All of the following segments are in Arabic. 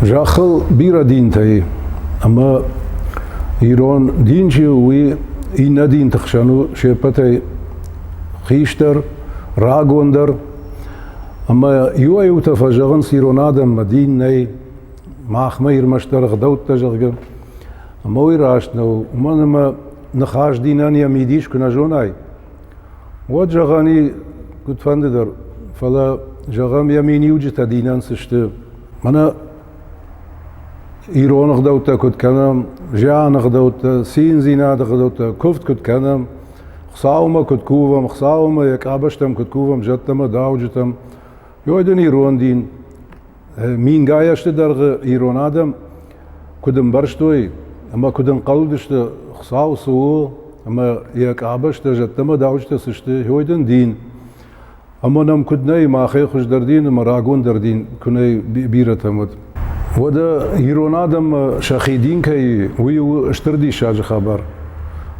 جاخل بيرا دين تاي اما ايران دين جوي إن دين تخشانو شيبتاي خيشتر راغوندر اما يو ايو تفجغن سيرون آدم مدين ناي ماخ مير مشتر غدوت تجغن اما ويراشنو ومنما نخاش دينان يميديش كنا جوناي وجغاني كنت فاندر فلا جغام يميني وجتا دينان سشت منا إيران غدوتا كنت كنم جان غدوتا سين زيناد غدوتا كفت كنت كنم خصاوما كنت كوفم خصاوما يكابشتم كنت كوفم جتم داوجتم يودن إيران دين مين غايشت درغ إيران آدم كدن برشتوي اما كدن قلدشت خصاو سوو اما يكابشت جتم داوجت سشت يودن دين اما نم كدناي ما خي خوش در دين اما راغون در دين كناي بيرتمد ودا إيران آدم شخيدين كي ويو اشتردي شاج خبر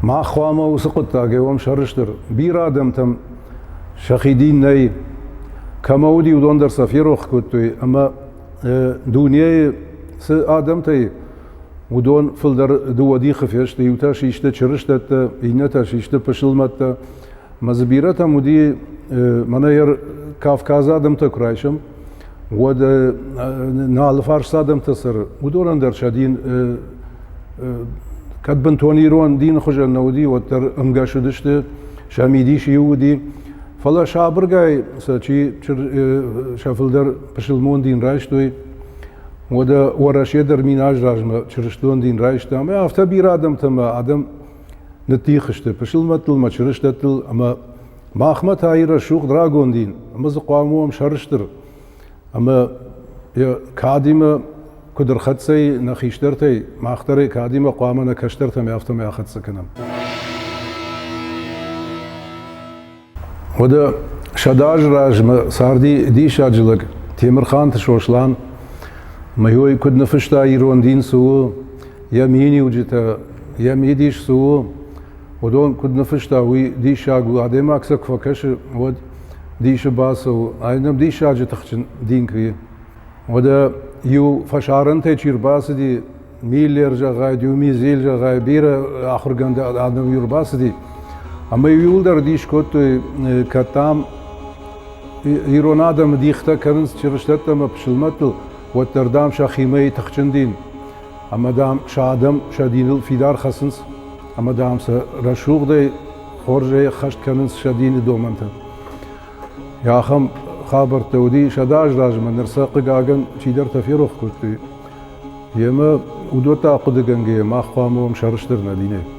ما خواما وسقط تاقي وم شرشتر بير آدم تم شخيدين ناي كما ودي ودون در سفيروخ كتوي اما دنيا س آدم تاي ودون فلدر دو ودي خفيشت يوتا شيشت شرشت اينتا شيشت پشلمت مزبيرتا مودي مناير كافكاز آدم تكرايشم ود نال فارس صادم تصر ودون اندر شادين كتبن تونيرون دين خجل نودي وتر امقاشدشت شاميديش يودي فلا شابرغاي سچي شافلدر پشلمون دين رايشتوي ودا وراشي در ميناج راجما چرشتون دين رايشتا ما افتا بير آدم تما آدم نتيخشت پشلمتل ما چرشتتل اما ما اخمت هايرا شوق دراغون دين اما زقوامو شرشتر اما يا كاديمه كدر خدسي نخيشترتي ما اختري كاديمه قوامنا كشترت ما يفتم يا خدس كنم ودا شداج راج ساردي دي شاجلك تيمر خان تشوشلان ما هو كد نفشتا يرون دين سو يميني وجتا يميديش سو ودون كد نفشتا وي دي شاغو ادم اكسك فكش ود ديش باسو اينم ديش اجي تخشن دينكي ودا يو فشارن تيشير باس دي ميلر جا ديو ميزيل جا بير اخر غند ادم يور باس دي اما يولدر ديش كوت كتام ايرون ادم ديختا كرنس چرشتت ما بشلمتل وتردام شخيمي تخشن دين اما دام شادم شدين الفيدار خسنس اما دام رشوق دي خورجي خشت كرنس شدين دومنت يا خم خابر تودي شداج راجما نرساق قاقن شيدر تفيروخ كنت يما ودوتا قدقنجي ما خامو مشارشتر ندينه